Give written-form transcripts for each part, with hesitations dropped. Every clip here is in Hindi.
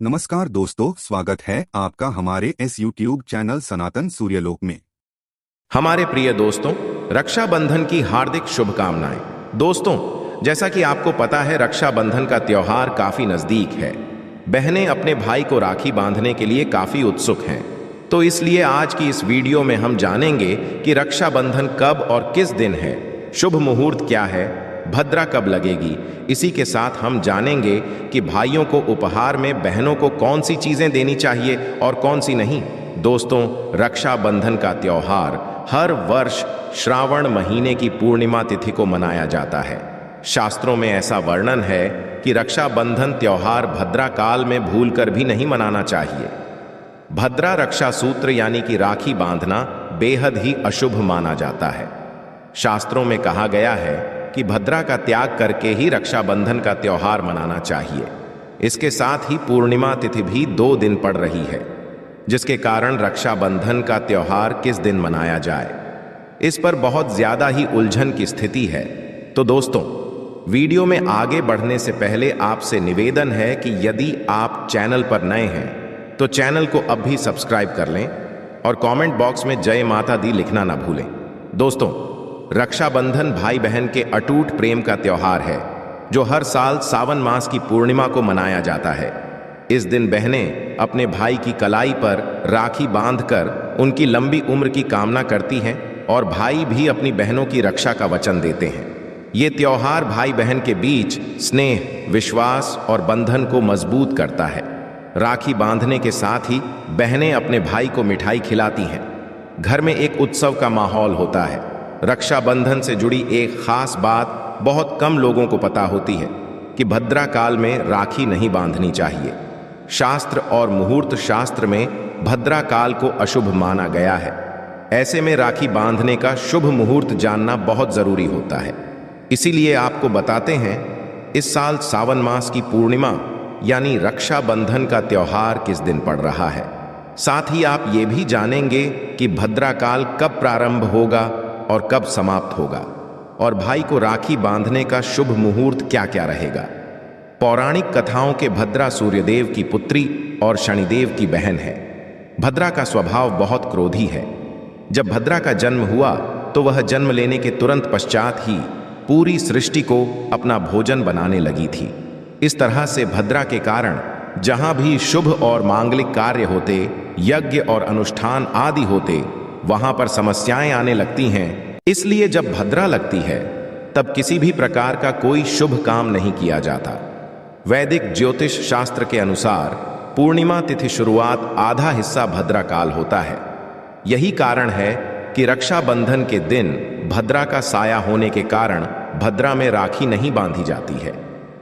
नमस्कार दोस्तों, स्वागत है आपका हमारे इस YouTube चैनल सनातन सूर्यलोक में। हमारे प्रिय दोस्तों, रक्षाबंधन की हार्दिक शुभकामनाएं। दोस्तों, जैसा कि आपको पता है, रक्षाबंधन का त्योहार काफी नजदीक है। बहनें अपने भाई को राखी बांधने के लिए काफी उत्सुक हैं। तो इसलिए आज की इस वीडियो में हम जानेंगे कि रक्षाबंधन कब और किस दिन है, शुभ मुहूर्त क्या है, भद्रा कब लगेगी। इसी के साथ हम जानेंगे कि भाइयों को उपहार में बहनों को कौन सी चीजें देनी चाहिए और कौन सी नहीं। दोस्तों, रक्षाबंधन का त्योहार हर वर्ष श्रावण महीने की पूर्णिमा तिथि को मनाया जाता है। शास्त्रों में ऐसा वर्णन है कि रक्षाबंधन त्योहार भद्रा काल में भूलकर भी नहीं मनाना चाहिए। भद्रा रक्षा सूत्र यानी कि राखी बांधना बेहद ही अशुभ माना जाता है। शास्त्रों में कहा गया है कि भद्रा का त्याग करके ही रक्षाबंधन का त्योहार मनाना चाहिए। इसके साथ ही पूर्णिमा तिथि भी 2 दिन पड़ रही है, जिसके कारण रक्षाबंधन का त्योहार किस दिन मनाया जाए, इस पर बहुत ज्यादा ही उलझन की स्थिति है। तो दोस्तों, वीडियो में आगे बढ़ने से पहले आपसे निवेदन है कि यदि आप चैनल पर नए हैं तो चैनल को अब भी सब्सक्राइब कर लें और कमेंट बॉक्स में जय माता दी लिखना ना भूलें। दोस्तों, रक्षाबंधन भाई बहन के अटूट प्रेम का त्योहार है, जो हर साल सावन मास की पूर्णिमा को मनाया जाता है। इस दिन बहनें अपने भाई की कलाई पर राखी बांधकर उनकी लंबी उम्र की कामना करती हैं और भाई भी अपनी बहनों की रक्षा का वचन देते हैं। ये त्योहार भाई बहन के बीच स्नेह, विश्वास और बंधन को मजबूत करता है। राखी बांधने के साथ ही बहनें अपने भाई को मिठाई खिलाती हैं। घर में एक उत्सव का माहौल होता है। रक्षाबंधन से जुड़ी एक खास बात बहुत कम लोगों को पता होती है कि भद्रा काल में राखी नहीं बांधनी चाहिए। शास्त्र और मुहूर्त शास्त्र में भद्रा काल को अशुभ माना गया है। ऐसे में राखी बांधने का शुभ मुहूर्त जानना बहुत जरूरी होता है। इसीलिए आपको बताते हैं, इस साल सावन मास की पूर्णिमा यानी रक्षाबंधन का त्योहार किस दिन पड़ रहा है। साथ ही आप ये भी जानेंगे कि भद्रा काल कब प्रारंभ होगा और कब समाप्त होगा, और भाई को राखी बांधने का शुभ मुहूर्त क्या क्या रहेगा। पौराणिक कथाओं के भद्रा सूर्यदेव की पुत्री और शनिदेव की बहन है। भद्रा का स्वभाव बहुत क्रोधी है। जब भद्रा का जन्म हुआ तो वह जन्म लेने के तुरंत पश्चात ही पूरी सृष्टि को अपना भोजन बनाने लगी थी। इस तरह से भद्रा के कारण जहां भी शुभ और मांगलिक कार्य होते, यज्ञ और अनुष्ठान आदि होते, वहां पर समस्याएं आने लगती हैं। इसलिए जब भद्रा लगती है तब किसी भी प्रकार का कोई शुभ काम नहीं किया जाता। वैदिक ज्योतिष शास्त्र के अनुसार पूर्णिमा तिथि शुरुआत आधा हिस्सा भद्रा काल होता है। यही कारण है कि रक्षाबंधन के दिन भद्रा का साया होने के कारण भद्रा में राखी नहीं बांधी जाती है।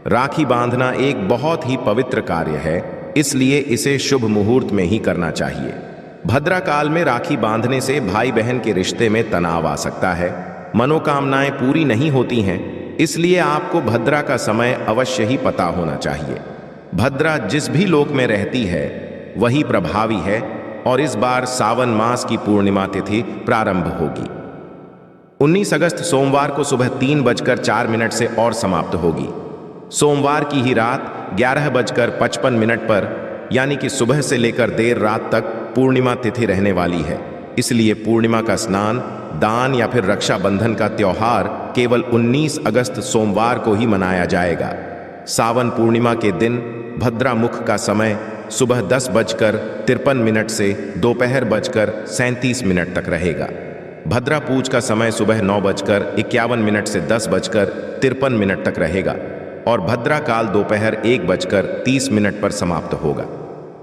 राखी बांधना एक बहुत ही पवित्र कार्य है, इसलिए इसे शुभ मुहूर्त में ही करना चाहिए। भद्रा काल में राखी बांधने से भाई बहन के रिश्ते में तनाव आ सकता है, मनोकामनाएं पूरी नहीं होती हैं। इसलिए आपको भद्रा का समय अवश्य ही पता होना चाहिए। भद्रा जिस भी लोक में रहती है वही प्रभावी है, और इस बार सावन मास की पूर्णिमा तिथि प्रारंभ होगी 19 अगस्त सोमवार को सुबह 3:04 से और समाप्त होगी। सोमवार की ही रात 11:55 पर यानी कि सुबह से लेकर देर रात तक पूर्णिमा तिथि रहने वाली है। इसलिए पूर्णिमा का स्नान, दान या फिर रक्षाबंधन का त्योहार केवल 19 अगस्त सोमवार को ही मनाया जाएगा। सावन पूर्णिमा के दिन भद्रा मुख का समय सुबह 10:53 से दोपहर 37:37 तक रहेगा। भद्रा पूज का समय सुबह 9:51 से 10:53 तक रहेगा और भद्रा काल दोपहर 1:30 पर समाप्त होगा।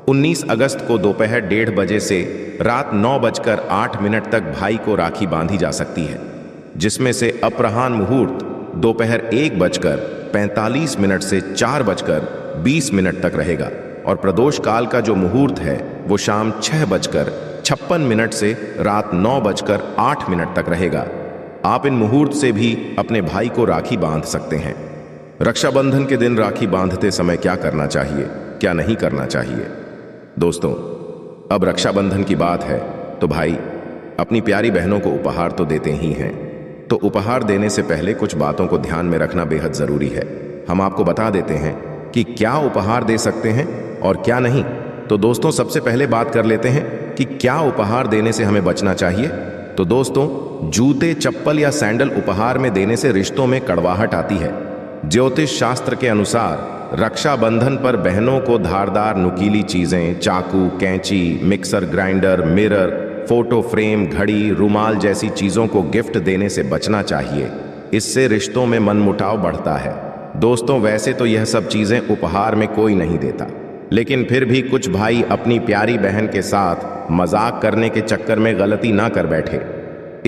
19 अगस्त को दोपहर 1:30 बजे से रात 9:08 तक भाई को राखी बांधी जा सकती है, जिसमें से अपराह्न मुहूर्त दोपहर 1:45 से 4:20 तक रहेगा और प्रदोष काल का जो मुहूर्त है वो शाम 6:56 से रात 9:08 तक रहेगा। आप इन मुहूर्त से भी अपने भाई को राखी बांध सकते हैं। रक्षाबंधन के दिन राखी बांधते समय क्या करना चाहिए, क्या नहीं करना चाहिए। दोस्तों, अब रक्षाबंधन की बात है तो भाई अपनी प्यारी बहनों को उपहार तो देते ही हैं, तो उपहार देने से पहले कुछ बातों को ध्यान में रखना बेहद जरूरी है। हम आपको बता देते हैं कि क्या उपहार दे सकते हैं और क्या नहीं। तो दोस्तों सबसे पहले बात कर लेते हैं कि क्या उपहार देने से हमें बचना चाहिए। तो दोस्तों जूते, चप्पल या सैंडल उपहार में देने से रिश्तों में कड़वाहट आती है। ज्योतिष शास्त्र के अनुसार रक्षाबंधन पर बहनों को धारदार नुकीली चीजें, चाकू, कैंची, mixer grinder, mirror, photo frame, घड़ी, रुमाल जैसी चीजों को गिफ्ट देने से बचना चाहिए। इससे रिश्तों में मनमुटाव बढ़ता है। दोस्तों वैसे तो यह सब चीजें उपहार में कोई नहीं देता, लेकिन फिर भी कुछ भाई अपनी प्यारी बहन के साथ मजाक करने के चक्कर में गलती ना कर बैठे,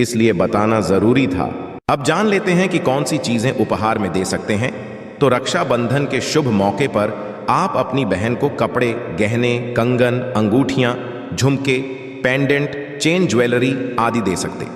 इसलिए बताना जरूरी था। अब जान लेते हैं कि कौन सी चीजें उपहार में दे सकते हैं। तो रक्षाबंधन के शुभ मौके पर आप अपनी बहन को कपड़े, गहने, कंगन, अंगूठियां, झुमके, पेंडेंट, चेन ज्वेलरी आदि दे सकते।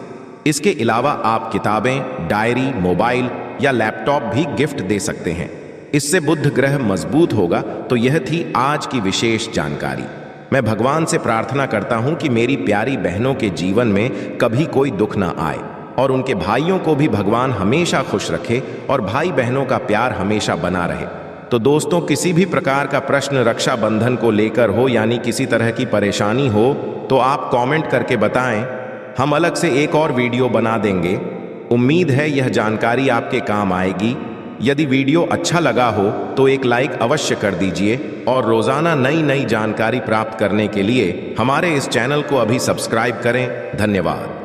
इसके अलावा आप किताबें, डायरी, मोबाइल या लैपटॉप भी गिफ्ट दे सकते हैं। इससे बुध ग्रह मजबूत होगा। तो यह थी आज की विशेष जानकारी। मैं भगवान से प्रार्थना करता हूं कि मेरी प्यारी बहनों के जीवन में कभी कोई दुख ना आए और उनके भाइयों को भी भगवान हमेशा खुश रखे और भाई बहनों का प्यार हमेशा बना रहे। तो दोस्तों किसी भी प्रकार का प्रश्न रक्षाबंधन को लेकर हो, यानी किसी तरह की परेशानी हो, तो आप कमेंट करके बताएं। हम अलग से एक और वीडियो बना देंगे। उम्मीद है यह जानकारी आपके काम आएगी। यदि वीडियो अच्छा लगा हो तो एक लाइक अवश्य कर दीजिए और रोजाना नई नई जानकारी प्राप्त करने के लिए हमारे इस चैनल को अभी सब्सक्राइब करें। धन्यवाद।